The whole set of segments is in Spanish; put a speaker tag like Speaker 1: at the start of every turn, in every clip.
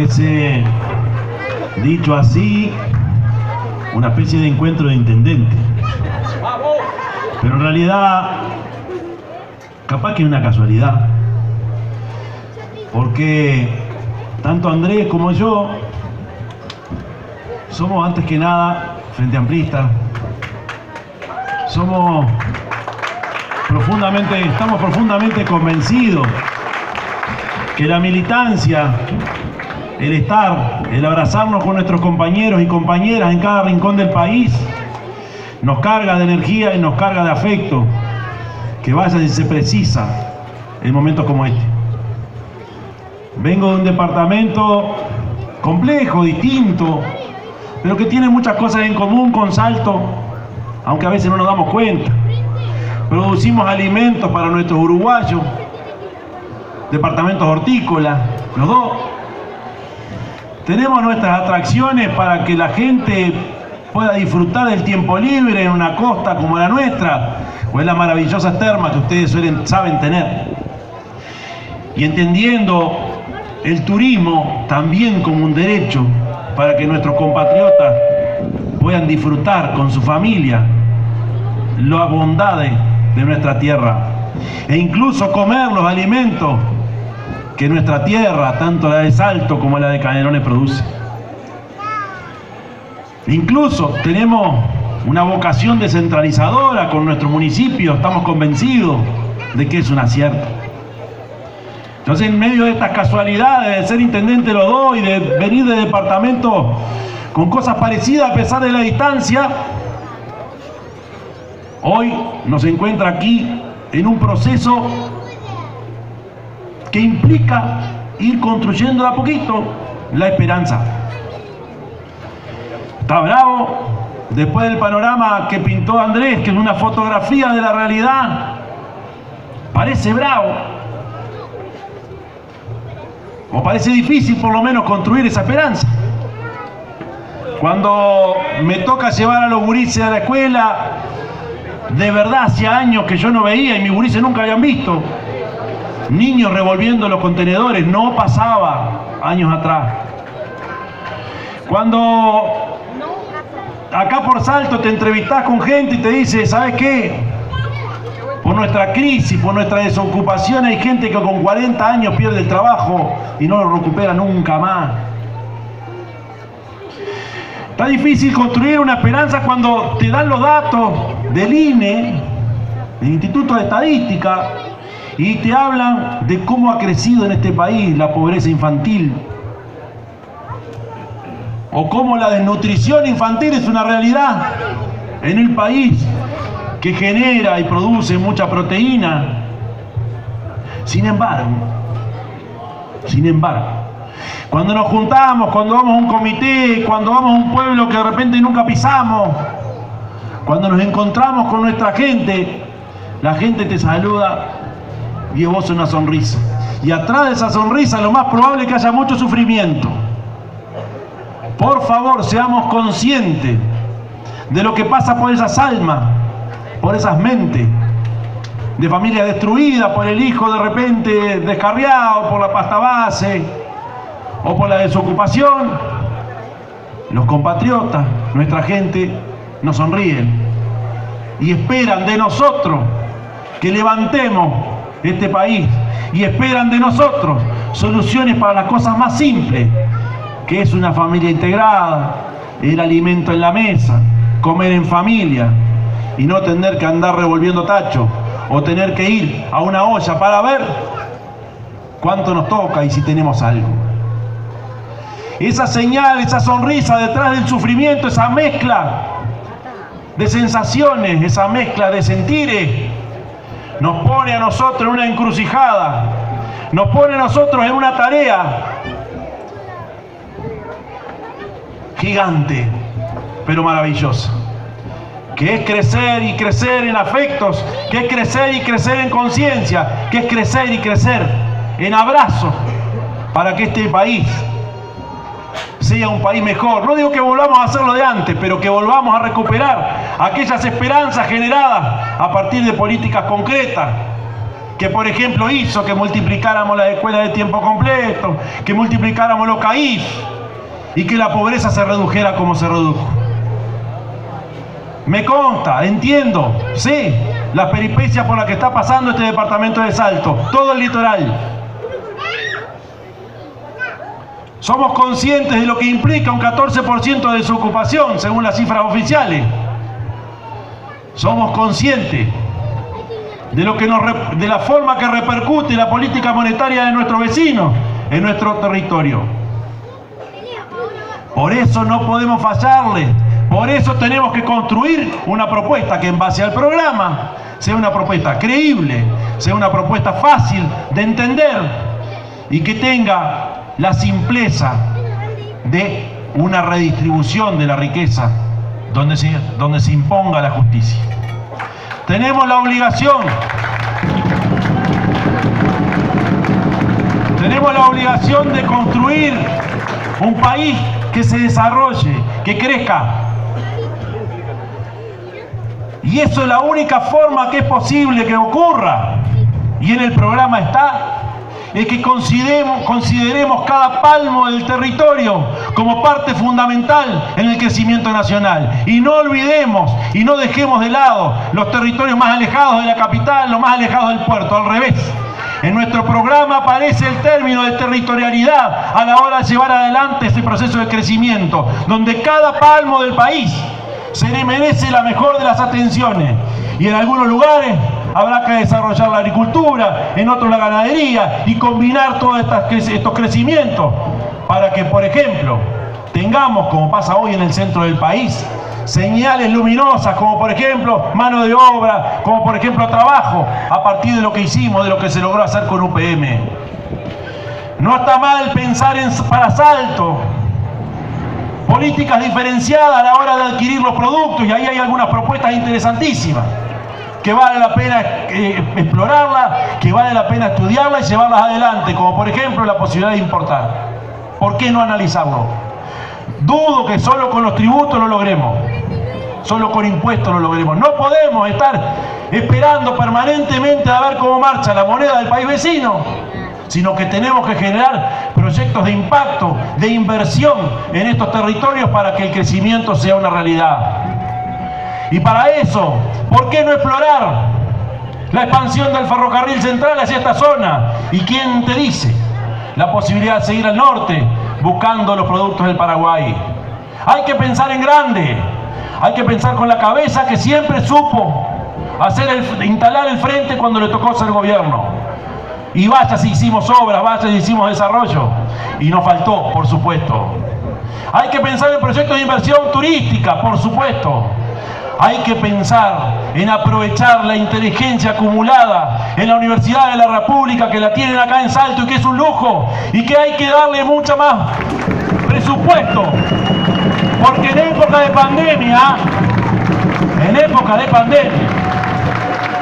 Speaker 1: Parece, dicho así, una especie de encuentro de intendente. Pero en realidad, capaz que es una casualidad. Porque tanto Andrés como yo somos antes que nada frente amplistas. Estamos profundamente convencidos que la militancia, el estar, el abrazarnos con nuestros compañeros y compañeras en cada rincón del país, nos carga de energía y nos carga de afecto, que vaya si se precisa en momentos como este. Vengo de un departamento complejo, distinto, pero que tiene muchas cosas en común con Salto, aunque a veces no nos damos cuenta. Producimos alimentos para nuestros uruguayos, departamentos hortícolas, los dos. Tenemos nuestras atracciones para que la gente pueda disfrutar del tiempo libre en una costa como la nuestra, o en las maravillosas termas que ustedes saben tener. Y entendiendo el turismo también como un derecho para que nuestros compatriotas puedan disfrutar con su familia las bondades de nuestra tierra e incluso comer los alimentos que nuestra tierra, tanto la de Salto como la de Canelones, produce. Incluso tenemos una vocación descentralizadora con nuestro municipio, estamos convencidos de que es un acierto. Entonces, en medio de estas casualidades de ser intendente los dos y de venir de departamentos con cosas parecidas a pesar de la distancia, hoy nos encuentra aquí en un proceso que implica ir construyendo de a poquito la esperanza. Está bravo, después del panorama que pintó Andrés, que es una fotografía de la realidad, parece bravo, o parece difícil por lo menos construir esa esperanza. Cuando me toca llevar a los gurises a la escuela, de verdad hacía años que yo no veía, y mis gurises nunca habían visto niños revolviendo los contenedores, no pasaba años atrás. Cuando acá por Salto te entrevistás con gente y te dice, ¿sabes qué? Por nuestra crisis, por nuestra desocupación, hay gente que con 40 años pierde el trabajo y no lo recupera nunca más. Está difícil construir una esperanza cuando te dan los datos del INE, del Instituto de Estadística, y te hablan de cómo ha crecido en este país la pobreza infantil, o cómo la desnutrición infantil es una realidad en el país que genera y produce mucha proteína. Sin embargo, cuando nos juntamos, cuando vamos a un comité, cuando vamos a un pueblo que de repente nunca pisamos, cuando nos encontramos con nuestra gente, la gente te saluda y esboza una sonrisa. Y atrás de esa sonrisa lo más probable es que haya mucho sufrimiento. Por favor, seamos conscientes de lo que pasa por esas almas, por esas mentes, de familias destruidas, por el hijo de repente descarriado, por la pasta base, o por la desocupación. Los compatriotas, nuestra gente, nos sonríen y esperan de nosotros que levantemos este país, y esperan de nosotros soluciones para las cosas más simples, que es una familia integrada, el alimento en la mesa, comer en familia y no tener que andar revolviendo tachos o tener que ir a una olla para ver cuánto nos toca y si tenemos algo. Esa señal, esa sonrisa detrás del sufrimiento, esa mezcla de sensaciones, esa mezcla de sentires, nos pone a nosotros en una encrucijada, nos pone a nosotros en una tarea gigante, pero maravillosa, que es crecer y crecer en afectos, que es crecer y crecer en conciencia, que es crecer y crecer en abrazos, para que este país sea un país mejor. No digo que volvamos a hacerlo de antes, pero que volvamos a recuperar aquellas esperanzas generadas a partir de políticas concretas, que por ejemplo hizo que multiplicáramos las escuelas de tiempo completo, que multiplicáramos los CAIF y que la pobreza se redujera como se redujo. Me consta, entiendo, sé las peripecias por las que está pasando este departamento de Salto, todo el litoral. Somos conscientes de lo que implica un 14% de desocupación, según las cifras oficiales. Somos conscientes de la forma que repercute la política monetaria de nuestros vecinos en nuestro territorio. Por eso no podemos fallarle. Por eso tenemos que construir una propuesta que en base al programa sea una propuesta creíble, sea una propuesta fácil de entender y que tenga la simpleza de una redistribución de la riqueza donde se imponga la justicia. Tenemos la obligación de construir un país que se desarrolle, que crezca. Y eso es la única forma que es posible que ocurra. Y en el programa está, es que consideremos cada palmo del territorio como parte fundamental en el crecimiento nacional. Y no olvidemos y no dejemos de lado los territorios más alejados de la capital, los más alejados del puerto, al revés. En nuestro programa aparece el término de territorialidad a la hora de llevar adelante este proceso de crecimiento, donde cada palmo del país se le merece la mejor de las atenciones. Y en algunos lugares habrá que desarrollar la agricultura, en otros la ganadería, y combinar todos estos crecimientos para que, por ejemplo, tengamos, como pasa hoy en el centro del país, señales luminosas, como por ejemplo mano de obra, como por ejemplo trabajo, a partir de lo que hicimos, de lo que se logró hacer con UPM. No está mal pensar para Salto políticas diferenciadas a la hora de adquirir los productos, y ahí hay algunas propuestas interesantísimas que vale la pena explorarlas, que vale la pena estudiarlas y llevarlas adelante, como por ejemplo la posibilidad de importar. ¿Por qué no analizarlo? Dudo que solo con los tributos lo logremos, solo con impuestos lo logremos. No podemos estar esperando permanentemente a ver cómo marcha la moneda del país vecino, sino que tenemos que generar proyectos de impacto, de inversión en estos territorios para que el crecimiento sea una realidad. Y para eso, ¿por qué no explorar la expansión del ferrocarril central hacia esta zona? ¿Y quién te dice la posibilidad de seguir al norte buscando los productos del Paraguay? Hay que pensar en grande, hay que pensar con la cabeza que siempre supo instalar el frente cuando le tocó ser gobierno. Y vaya si hicimos obras, vaya si hicimos desarrollo, y nos faltó, por supuesto. Hay que pensar en proyectos de inversión turística, por supuesto. Hay que pensar en aprovechar la inteligencia acumulada en la Universidad de la República, que la tienen acá en Salto y que es un lujo, y que hay que darle mucho más presupuesto, porque en época de pandemia,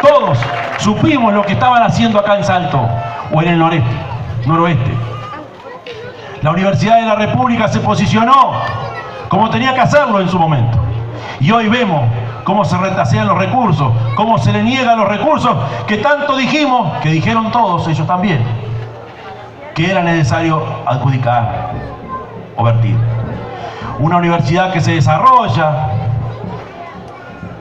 Speaker 1: todos supimos lo que estaban haciendo acá en Salto, o en el noroeste. La Universidad de la República se posicionó como tenía que hacerlo en su momento. Y hoy vemos cómo se retasean los recursos, cómo se le niegan los recursos que tanto dijimos, que dijeron todos, ellos también, que era necesario adjudicar o vertir. Una universidad que se desarrolla,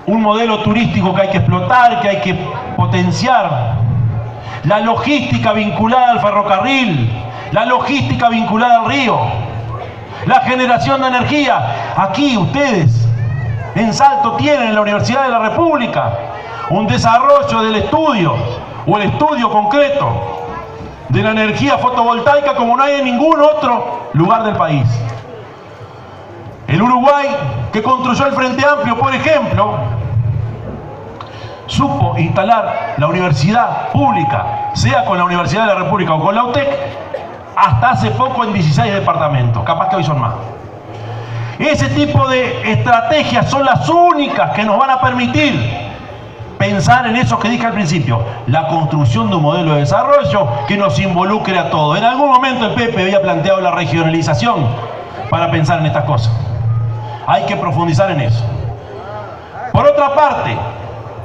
Speaker 1: un modelo turístico que hay que explotar, que hay que potenciar, la logística vinculada al ferrocarril, la logística vinculada al río, la generación de energía. Aquí ustedes en Salto tienen en la Universidad de la República un desarrollo del estudio, o el estudio concreto de la energía fotovoltaica como no hay en ningún otro lugar del país. El Uruguay, que construyó el Frente Amplio, por ejemplo, supo instalar la universidad pública, sea con la Universidad de la República o con la UTEC, hasta hace poco en 16 departamentos, capaz que hoy son más. Ese tipo de estrategias son las únicas que nos van a permitir pensar en eso que dije al principio, la construcción de un modelo de desarrollo que nos involucre a todos. En algún momento el Pepe había planteado la regionalización para pensar en estas cosas. Hay que profundizar en eso. Por otra parte,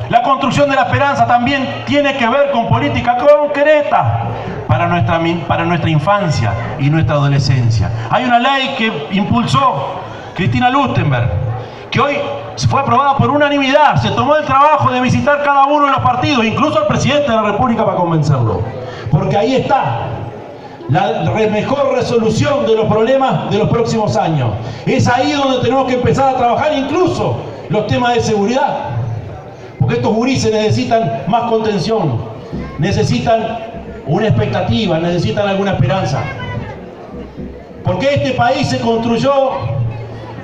Speaker 1: La construcción de la esperanza también tiene que ver con política concreta para nuestra infancia y nuestra adolescencia. Hay una ley que impulsó Cristina Lustberg, que hoy fue aprobada por unanimidad. Se tomó el trabajo de visitar cada uno de los partidos, incluso al presidente de la República, para convencerlo. Porque ahí está la mejor resolución de los problemas de los próximos años. Es ahí donde tenemos que empezar a trabajar incluso los temas de seguridad. Porque estos gurises necesitan más contención, necesitan una expectativa, necesitan alguna esperanza. Porque este país se construyó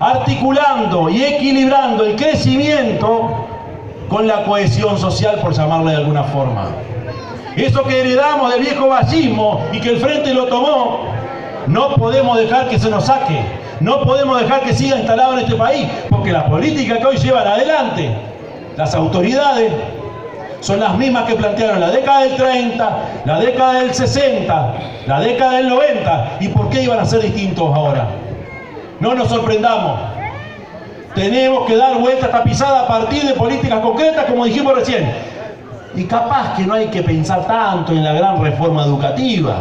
Speaker 1: articulando y equilibrando el crecimiento con la cohesión social, por llamarle de alguna forma. Eso que heredamos del viejo vallismo y que el Frente lo tomó, no podemos dejar que se nos saque, no podemos dejar que siga instalado en este país, porque la política que hoy llevan adelante las autoridades son las mismas que plantearon la década del 30, la década del 60, la década del 90. ¿Y por qué iban a ser distintos ahora? No nos sorprendamos. Tenemos que dar vuelta a esta pisada a partir de políticas concretas, como dijimos recién. Y capaz que no hay que pensar tanto en la gran reforma educativa.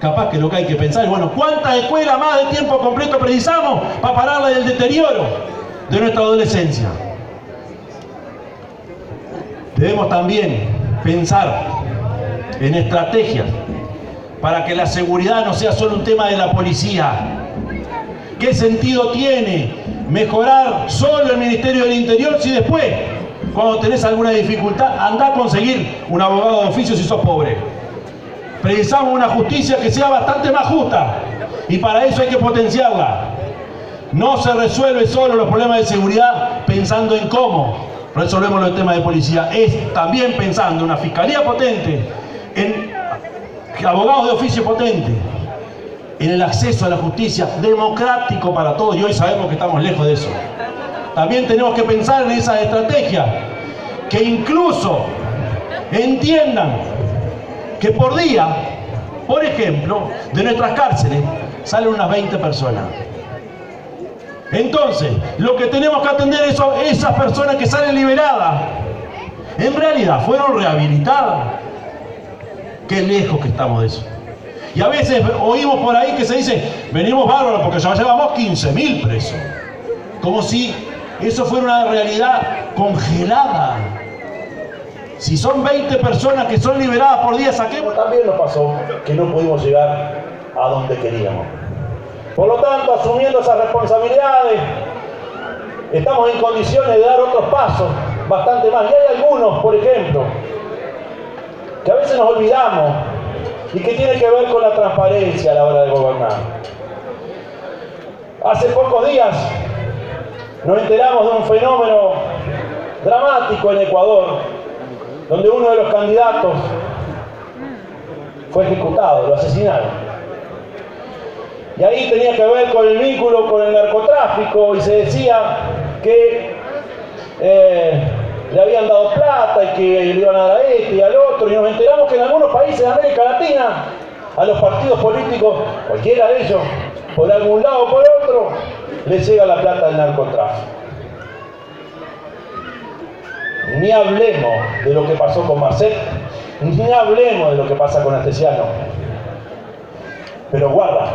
Speaker 1: Capaz que lo que hay que pensar es, bueno, ¿cuántas escuelas más de tiempo completo precisamos para pararle del deterioro de nuestra adolescencia? Debemos también pensar en estrategias para que la seguridad no sea solo un tema de la policía. ¿Qué sentido tiene mejorar solo el Ministerio del Interior si después, cuando tenés alguna dificultad, andá a conseguir un abogado de oficio si sos pobre? Precisamos una justicia que sea bastante más justa y para eso hay que potenciarla. No se resuelve solo los problemas de seguridad pensando en cómo resolvemos los temas de policía. Es también pensando en una fiscalía potente, en abogados de oficio potentes, en el acceso a la justicia democrático para todos, y hoy sabemos que estamos lejos de eso. También tenemos que pensar en esas estrategias que incluso entiendan que por día, por ejemplo, de nuestras cárceles salen unas 20 personas. Entonces, lo que tenemos que atender es esas personas que salen liberadas. En realidad, ¿fueron rehabilitadas? Qué lejos que estamos de eso. Y a veces oímos por ahí que se dice, venimos bárbaros porque ya llevamos 15.000 presos. Como si eso fuera una realidad congelada. Si son 20 personas que son liberadas por día, saquemos. También nos pasó que no pudimos llegar a donde queríamos. Por lo tanto, asumiendo esas responsabilidades, estamos en condiciones de dar otros pasos, bastante más. Y hay algunos, por ejemplo, que a veces nos olvidamos y que tiene que ver con la transparencia a la hora de gobernar. Hace pocos días nos enteramos de un fenómeno dramático en Ecuador, donde uno de los candidatos fue ejecutado, lo asesinaron. Y ahí tenía que ver con el vínculo con el narcotráfico y se decía que le habían dado plata y que le iban a dar a este y al otro, y nos enteramos que en algunos países de América Latina a los partidos políticos, cualquiera de ellos, por algún lado o por otro, les llega la plata del narcotráfico. Ni hablemos de lo que pasó con Marcet, ni hablemos de lo que pasa con Astesiano. Pero guarda,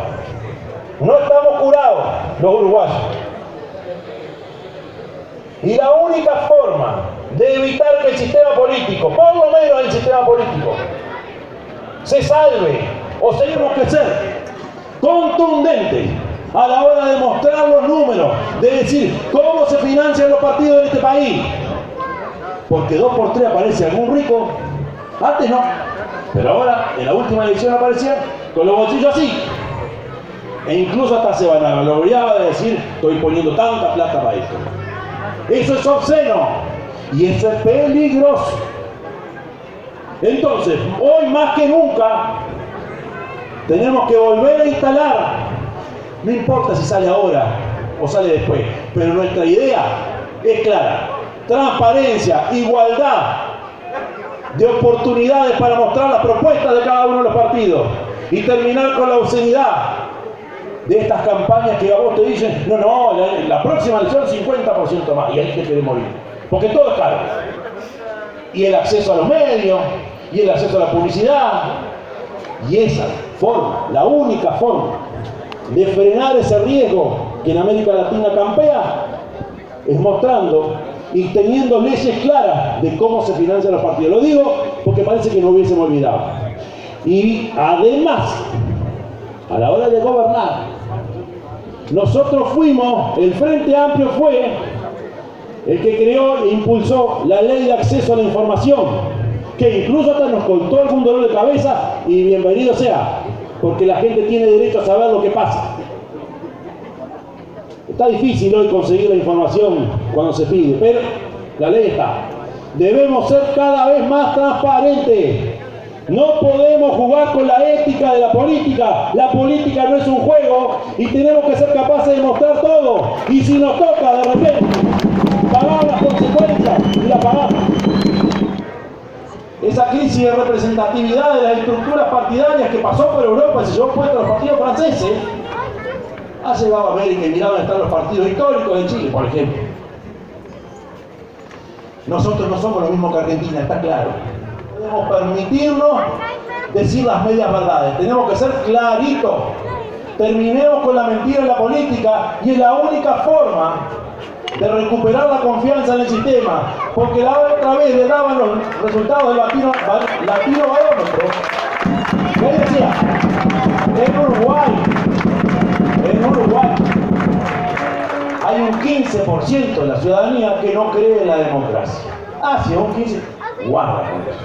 Speaker 1: no estamos curados los uruguayos. Y la única forma de evitar que el sistema político, por lo menos el sistema político, se salve, o tenemos que ser contundentes a la hora de mostrar los números, de decir cómo se financian los partidos en este país. Porque 2 por 3 aparece algún rico, antes no, pero ahora en la última elección aparecían con los bolsillos así. E incluso hasta se vanagloriaba de decir, estoy poniendo tanta plata para esto. Eso es obsceno y eso es peligroso. Entonces, hoy más que nunca, tenemos que volver a instalar, no importa si sale ahora o sale después, pero nuestra idea es clara: transparencia, igualdad de oportunidades para mostrar las propuestas de cada uno de los partidos y terminar con la obscenidad de estas campañas que a vos te dicen, no, la próxima elección 50% más, y ahí te querés morir, porque todo es caro. y el acceso a los medios, y el acceso a la publicidad. Y esa forma, la única forma de frenar ese riesgo que en América Latina campea, es mostrando y teniendo leyes claras de cómo se financian los partidos. Lo digo porque parece que no hubiésemos olvidado. Y además, a la hora de gobernar, nosotros fuimos, el Frente Amplio fue el que creó e impulsó la ley de acceso a la información, que incluso hasta nos contó algún dolor de cabeza, y bienvenido sea, porque la gente tiene derecho a saber lo que pasa. Está difícil hoy conseguir la información cuando se pide, pero la ley está. Debemos ser cada vez más transparentes. No podemos jugar con la ética de la política. La política no es un juego y tenemos que ser capaces de mostrar todo. Y si nos toca de repente pagar las consecuencias, y las pagamos. Esa crisis de representatividad de las estructuras partidarias que pasó por Europa y se llevó puesto a los partidos franceses, ha llevado a ver que miraban a estar los partidos históricos de Chile, por ejemplo. Nosotros no somos lo mismo que Argentina, está claro. Podemos permitirnos decir las medias verdades, tenemos que ser claritos. Terminemos con la mentira en la política y es la única forma de recuperar la confianza en el sistema, porque la otra vez le daban los resultados del latino barómetro. Y ahí decía, en Uruguay hay un 15% de la ciudadanía que no cree en la democracia. Ah, sí, un 15%. Guarda con eso.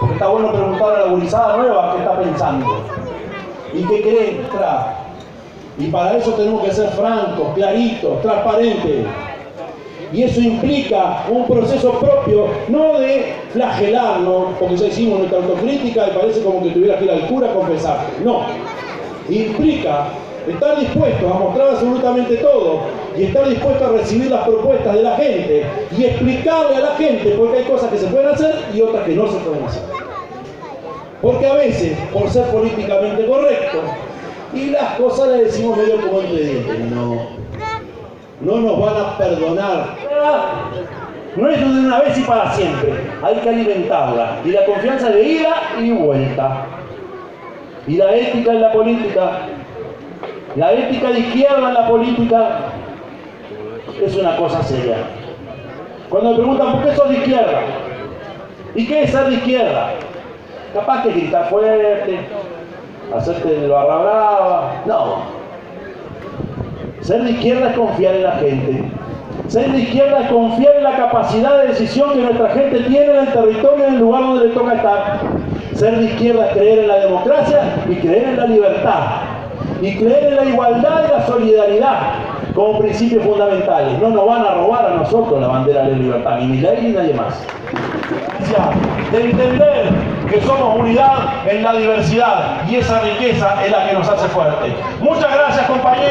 Speaker 1: Porque está bueno preguntar a la gurizada nueva qué está pensando y qué cree. Y para eso tenemos que ser francos, claritos, transparentes. Y eso implica un proceso propio, no de flagelarnos, porque ya hicimos nuestra autocrítica y parece como que tuviera que ir al cura a confesar. No. Implica estar dispuestos a mostrar absolutamente todo y estar dispuestos a recibir las propuestas de la gente y explicarle a la gente porque hay cosas que se pueden hacer y otras que no se pueden hacer. Porque a veces, por ser políticamente correctos, y las cosas las decimos medio como entre dientes, no nos van a perdonar. No es de una vez y para siempre, hay que alimentarla. Y la confianza de ida y vuelta. Y la ética en la política, la ética de izquierda en la política, es una cosa seria. Cuando me preguntan ¿por qué sos de izquierda? ¿Y qué es ser de izquierda? Capaz que gritar fuerte, hacerte de barra brava. No. Ser de izquierda es confiar en la gente. Ser de izquierda es confiar en la capacidad de decisión que nuestra gente tiene en el territorio, en el lugar donde le toca estar. Ser de izquierda es creer en la democracia y creer en la libertad. Y creer en la igualdad y la solidaridad como principios fundamentales. No nos van a robar a nosotros la bandera de la libertad, ni Milei ni nadie más. De entender que somos unidad en la diversidad y esa riqueza es la que nos hace fuertes. Muchas gracias, compañeros.